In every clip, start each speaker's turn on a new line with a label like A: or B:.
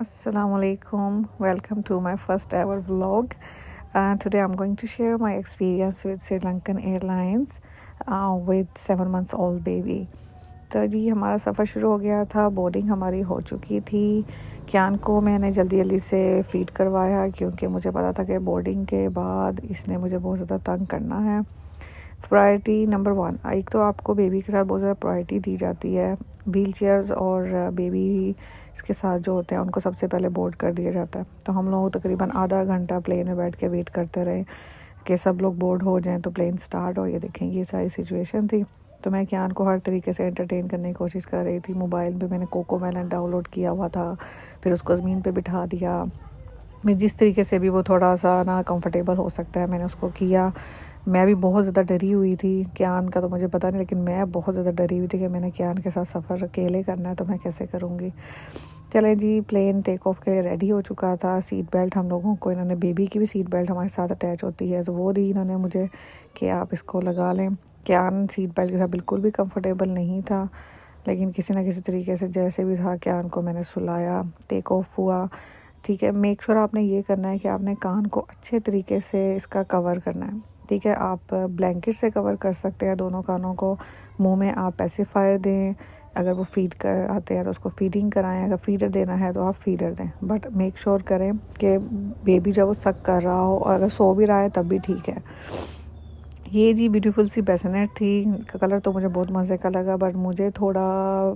A: Assalamu alaikum. Welcome to my first ever vlog. Today I'm going to share my experience with Sri Lankan Airlines with 7 months old baby. तो जी हमारा सफ़र शुरू हो गया था। Boarding हमारी हो चुकी थी। क्यान को मैंने जल्दी जल्दी से फ़ीड करवाया क्योंकि मुझे पता था कि बोर्डिंग के बाद इसने मुझे बहुत ज़्यादा तंग करना है। प्रायोरिटी नंबर 1, एक तो आपको बेबी के साथ बहुत ज़्यादा प्रायोरिटी दी जाती है। व्हील चेयर्स और बेबी इसके साथ जो होते हैं उनको सबसे पहले बोर्ड कर दिया जाता है। तो हम लोग तकरीबन आधा घंटा प्लेन में बैठ के वेट करते रहे कि सब लोग बोर्ड हो जाएं तो प्लेन स्टार्ट हो। ये देखें, ये सारी सिचुएशन थी। तो मैं क्यान को हर तरीके से एंटरटेन करने की कोशिश कर रही थी। मोबाइल पे मैंने कोकोमेलन डाउनलोड किया हुआ था, फिर उसको ज़मीन पे बिठा दिया। मैं जिस तरीके से भी वो थोड़ा सा ना कंफर्टेबल हो सकता है मैंने उसको किया। मैं भी बहुत ज़्यादा डरी हुई थी। क्यान का तो मुझे पता नहीं, लेकिन मैं बहुत ज़्यादा डरी हुई थी कि मैंने क्यान के साथ सफ़र अकेले करना है तो मैं कैसे करूँगी। चलें जी, प्लेन टेक ऑफ के लिए रेडी हो चुका था। सीट बेल्ट हम लोगों को इन्होंने, बेबी की भी सीट बेल्ट हमारे साथ अटैच होती है तो वो दी इन्होंने मुझे कि आप इसको लगा लें। क्यान सीट बेल्ट के साथ बिल्कुल भी कंफर्टेबल नहीं था, लेकिन किसी ना किसी तरीके से जैसे भी था क्यान को मैंने सुलाया। टेक ऑफ हुआ। ठीक है, मेक श्योर आपने ये करना है कि आपने कान को अच्छे तरीके से इसका कवर करना है। ठीक है, आप ब्लैंकेट से कवर कर सकते हैं दोनों कानों को। मुंह में आप पैसिफायर दें। अगर वो फीड कर आते हैं तो उसको फीडिंग कराएं। अगर फीडर देना है तो आप फीडर दें, बट मेक श्योर करें कि बेबी जब वो सक कर रहा हो, और अगर सो भी रहा है तब भी ठीक है। ये जी ब्यूटीफुल सी बेसनेट थी। कलर तो मुझे बहुत मज़े का लगा, बट मुझे थोड़ा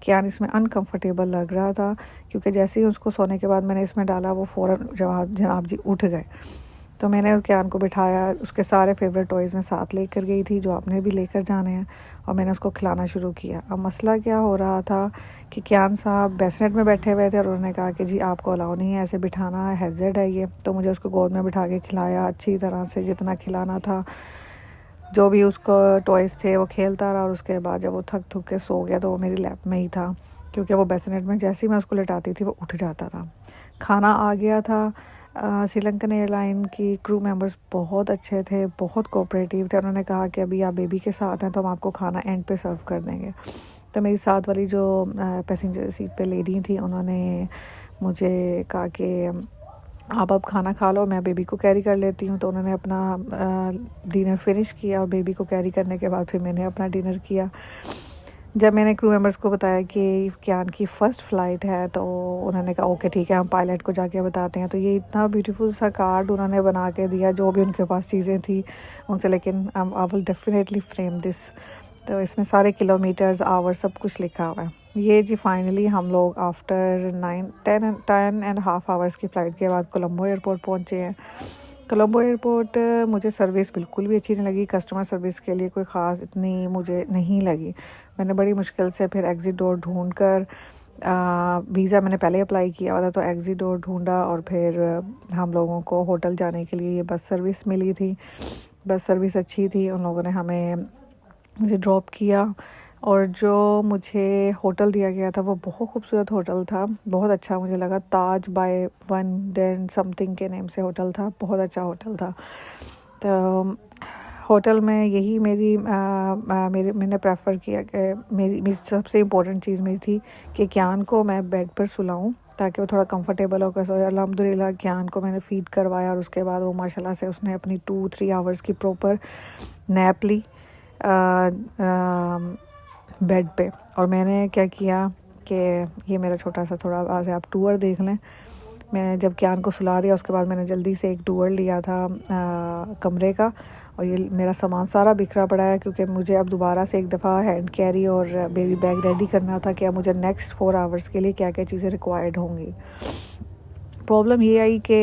A: क्यान इसमें अनकंफर्टेबल लग रहा था क्योंकि जैसे ही उसको सोने के बाद मैंने इसमें डाला वो फ़ौरन जनाब जी उठ गए। तो मैंने क्यान को बिठाया, उसके सारे फेवरेट टॉयज़ में साथ लेकर गई थी जो आपने भी लेकर जाने हैं, और मैंने उसको खिलाना शुरू किया। अब मसला क्या हो रहा था कि क्यान साहब बेसनेट में बैठे हुए थे और उन्होंने कहा कि जी आपको अलाउ नहीं है ऐसे बिठाना, हैज़र्ड है ये। तो मुझे उसको गोद में बिठा के खिलाया अच्छी तरह से, जितना खिलाना था। जो भी उसको टॉयज़ थे वो खेलता रहा, और उसके बाद जब वो थक थक के सो गया तो वो मेरी लैप में ही था क्योंकि वो बेसनेट में जैसे ही मैं उसको लेटाती थी वो उठ जाता था। खाना आ गया था। श्रीलंकन एयरलाइन की क्रू मेंबर्स बहुत अच्छे थे, बहुत कोऑपरेटिव थे। उन्होंने कहा कि अभी आप बेबी के साथ हैं तो हम आपको खाना एंड पे सर्व कर देंगे। तो मेरी साथ वाली जो पैसेंजर सीट पे लेडी थी उन्होंने मुझे कहा कि आप अब खाना खा लो, मैं बेबी को कैरी कर लेती हूँ। तो उन्होंने अपना डिनर फिनिश किया और बेबी को कैरी करने के बाद फिर मैंने अपना डिनर किया। जब मैंने क्रू मेंबर्स को बताया कि क्यान की फ़र्स्ट फ़्लाइट है तो उन्होंने कहा ओके ठीक है, हम पायलट को जाके बताते हैं। तो ये इतना ब्यूटीफुल सा कार्ड उन्होंने बना के दिया, जो भी उनके पास चीज़ें थी उनसे, लेकिन I will definitely frame this. तो इसमें सारे किलोमीटर्स, आवर सब कुछ लिखा हुआ है। ये जी फाइनली हम लोग आफ्टर 10.5 आवर्स की फ़्लाइट के बाद कोलंबो एयरपोर्ट पहुँचे हैं। कोलंबो एयरपोर्ट मुझे सर्विस बिल्कुल भी अच्छी नहीं लगी। कस्टमर सर्विस के लिए कोई ख़ास इतनी मुझे नहीं लगी। मैंने बड़ी मुश्किल से फिर एग्ज़िट डोर ढूंढ कर, वीज़ा मैंने पहले अप्लाई किया हुआ था तो एग्ज़िट डोर ढूंढा, और फिर हम लोगों को होटल जाने के लिए ये बस सर्विस मिली थी। बस सर्विस अच्छी थी, उन लोगों ने मुझे ड्रॉप किया, और जो मुझे होटल दिया गया था वो बहुत खूबसूरत होटल था, बहुत अच्छा मुझे लगा। ताज बाय वन समथिंग के नेम से होटल था, बहुत अच्छा होटल था। तो होटल में यही मैंने प्रेफर किया कि मेरी सबसे इम्पोर्टेंट चीज़ मेरी थी कि क्यान को मैं बेड पर सुलाऊं ताकि वो थोड़ा कंफर्टेबल होकर सोए। अल्हम्दुलिल्लाह क्यान को मैंने फ़ीड करवाया और उसके बाद वो माशाल्लाह से उसने अपनी 2-3 आवर्स की प्रॉपर नैप ली बेड पे। और मैंने क्या किया कि ये मेरा छोटा सा थोड़ा आज आप टूर देख लें। मैंने जब क्यान को सुला दिया उसके बाद मैंने जल्दी से एक टूर लिया था कमरे का, और ये मेरा सामान सारा बिखरा पड़ा है क्योंकि मुझे अब दोबारा से एक दफ़ा हैंड कैरी और बेबी बैग रेडी करना था कि अब मुझे नेक्स्ट 4 आवर्स के लिए क्या क्या चीज़ें रिक्वायर्ड होंगी। प्रॉब्लम ये आई कि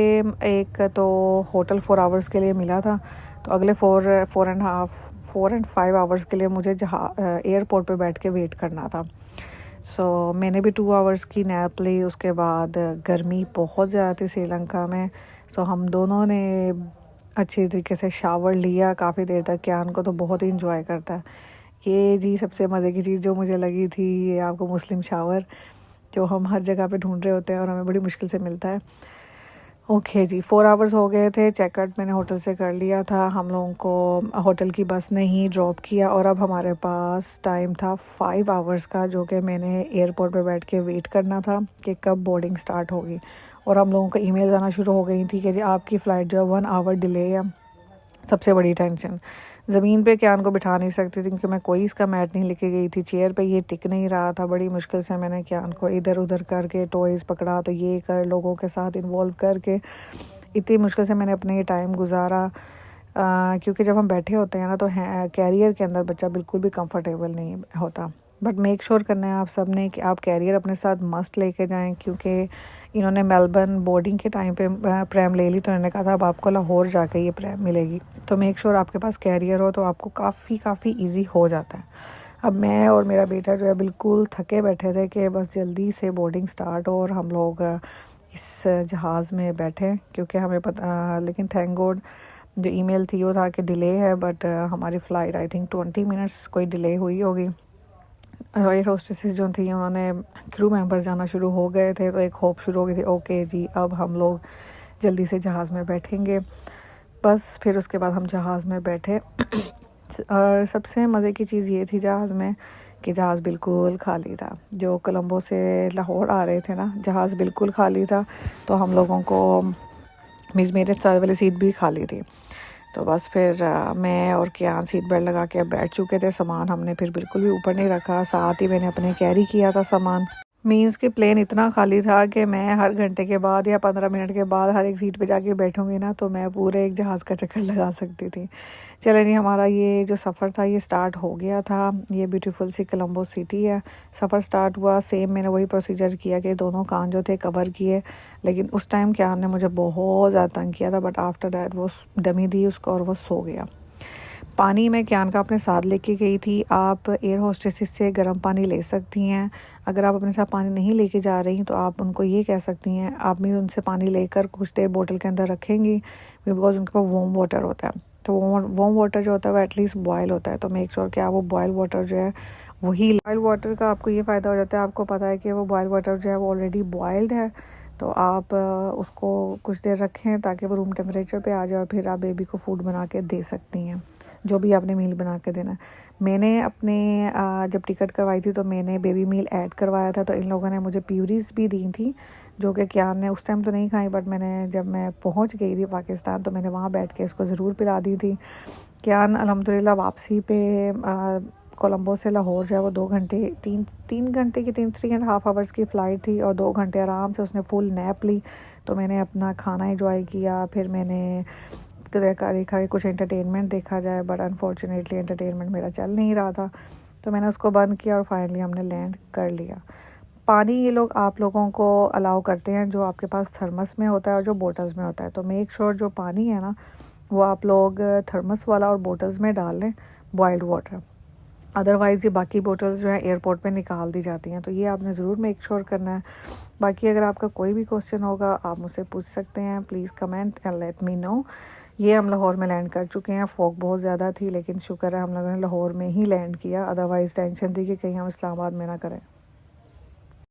A: एक तो होटल 4 आवर्स के लिए मिला था, तो अगले 4 एंड 5 आवर्स के लिए मुझे जहाँ एयरपोर्ट पे बैठ के वेट करना था। सो मैंने भी 2 आवर्स की नैप ली। उसके बाद गर्मी बहुत ज़्यादा थी श्रीलंका में, सो हम दोनों ने अच्छी तरीके से शावर लिया काफ़ी देर तक। क्यान को तो बहुत ही इंजॉय करता है। ये जी सबसे मज़े की चीज़ जो मुझे लगी थी, ये आपको मुस्लिम शावर जो हम हर जगह पे ढूंढ रहे होते हैं और हमें बड़ी मुश्किल से मिलता है। ओके जी, 4 आवर्स हो गए थे। चेकआउट मैंने होटल से कर लिया था। हम लोगों को होटल की बस ने ही ड्रॉप किया और अब हमारे पास टाइम था 5 आवर्स का, जो कि मैंने एयरपोर्ट पे बैठ के वेट करना था कि कब बोर्डिंग स्टार्ट होगी। और हम लोगों को ईमेल्स आना शुरू हो गई थी कि जी आपकी फ़्लाइट जो है 1 आवर डिले है। सबसे बड़ी टेंशन, ज़मीन पे क्यान को बिठा नहीं सकती थी क्योंकि मैं कोई इसका मैट नहीं लेके गई थी। चेयर पे ये टिक नहीं रहा था। बड़ी मुश्किल से मैंने क्यान को इधर उधर करके टॉयज़ पकड़ा, तो ये कर लोगों के साथ इन्वॉल्व करके इतनी मुश्किल से मैंने अपने ये टाइम गुजारा। क्योंकि जब हम बैठे होते हैं ना, तो कैरियर के अंदर बच्चा बिल्कुल भी कंफर्टेबल नहीं होता। बट मेक श्योर करना है आप सब ने कि आप कैरियर अपने साथ मस्ट लेके जाएं, क्योंकि इन्होंने मेलबर्न बोर्डिंग के टाइम पे प्रैम ले ली, तो इन्होंने कहा था अब आपको लाहौर जाके ये प्रैम मिलेगी। तो मेक श्योर आपके पास कैरियर हो, तो आपको काफ़ी ईजी हो जाता है। अब मैं और मेरा बेटा जो है बिल्कुल थके बैठे थे कि बस जल्दी से बोर्डिंग स्टार्ट हो और हम लोग इस जहाज़ में बैठे, क्योंकि हमें पता, लेकिन थैंक गॉड जो ईमेल थी वो था कि डिले है, बट हमारी फ़्लाइट आई थिंक 20 मिनट्स कोई डिले हुई होगी। एयर होस्टेसेस जो थी उन्होंने क्रू मेंबर्स जाना शुरू हो गए थे, तो एक होप शुरू हो गई थी, ओके जी अब हम लोग जल्दी से जहाज़ में बैठेंगे। बस फिर उसके बाद हम जहाज़ में बैठे और सबसे मज़े की चीज़ ये थी जहाज़ में कि जहाज़ बिल्कुल खाली था। जो कोलंबो से लाहौर आ रहे थे ना, जहाज़ बिल्कुल खाली था। तो हम लोगों को मेरे साथ वाली सीट भी खाली थी। तो बस फिर मैं और कियान सीट बेल्ट लगा के बैठ चुके थे। सामान हमने फिर बिल्कुल भी ऊपर नहीं रखा, साथ ही मैंने अपने कैरी किया था सामान। मीन्स कि प्लेन इतना खाली था कि मैं हर घंटे के बाद या 15 मिनट के बाद हर एक सीट पे जाके बैठूंगी ना, तो मैं पूरे एक जहाज़ का चक्कर लगा सकती थी। चले जी, हमारा ये जो सफ़र था ये स्टार्ट हो गया था। ये ब्यूटीफुल सी कोलंबो सिटी है। सफ़र स्टार्ट हुआ, सेम मैंने वही प्रोसीजर किया कि दोनों कान जो थे कवर किए, लेकिन उस टाइम क्या ने मुझे बहुत ज़्यादा तंग किया था। बट आफ्टर दैट वो दमी दी उसको और वो सो गया। पानी मैं क्यान का अपने साथ लेके गई थी। आप एयर होस्टेसेस से गर्म पानी ले सकती हैं। अगर आप अपने साथ पानी नहीं लेके जा रही तो आप उनको ये कह सकती हैं, आप भी उनसे पानी लेकर कुछ देर बोतल के अंदर रखेंगी, बिकॉज उनके पास वार्म वाटर होता है। तो वार्म वाटर जो होता है वो एटलीस्ट बॉयल होता है। तो मेक श्योर कि आप वो बॉयल वाटर जो है वही, बॉयल वाटर का आपको ये फ़ायदा हो जाता है, आपको पता है कि वो बॉयल वाटर जो है वो ऑलरेडी बॉयल्ड है। तो आप उसको कुछ देर रखें ताकि वो रूम टेम्परेचर पे आ जाए और फिर आप बेबी को फूड बना के दे सकती हैं, जो भी आपने मील बना के देना। मैंने अपने जब टिकट करवाई थी तो मैंने बेबी मील ऐड करवाया था। तो इन लोगों ने मुझे प्यूरीज भी दी थी, जो कि कियान ने उस टाइम तो नहीं खाई, बट मैंने जब मैं पहुंच गई थी पाकिस्तान तो मैंने वहाँ बैठ के इसको ज़रूर पिला दी थी। कियान अल्हम्दुलिल्लाह वापसी पे कोलंबो से लाहौर जो है वो 2 घंटे 3 घंटे की 3.5 आवर्स की फ़्लाइट थी और 2 घंटे आराम से उसने फुल नैप ली। तो मैंने अपना खाना एंजॉय किया, फिर मैंने देखा कि कुछ एंटरटेनमेंट देखा जाए, बट अनफॉर्चुनेटली एंटरटेनमेंट मेरा चल नहीं रहा था। तो मैंने उसको बंद किया और फाइनली हमने लैंड कर लिया। पानी ये लोग आप लोगों को अलाउ करते हैं जो आपके पास थर्मस में होता है और जो बोटल्स में होता है। तो मेक श्योर जो पानी है ना वो आप लोग थर्मस वाला और बोटल्स में डाल लें, बॉइल्ड वाटर। अदरवाइज़ ये बाकी बोटल्स जो है एयरपोर्ट पे निकाल दी जाती हैं, तो ये आपने ज़रूर मेक श्योर करना है। बाकी अगर आपका कोई भी क्वेश्चन होगा आप मुझसे पूछ सकते हैं, please comment and let me know. ये हम लाहौर में लैंड कर चुके हैं। फॉग बहुत ज़्यादा थी, लेकिन शुक्र है हम लोगों ने लाहौर में ही लैंड किया, अदरवाइज़ टेंशन थी कि कहीं हम इस्लामाबाद में ना करें।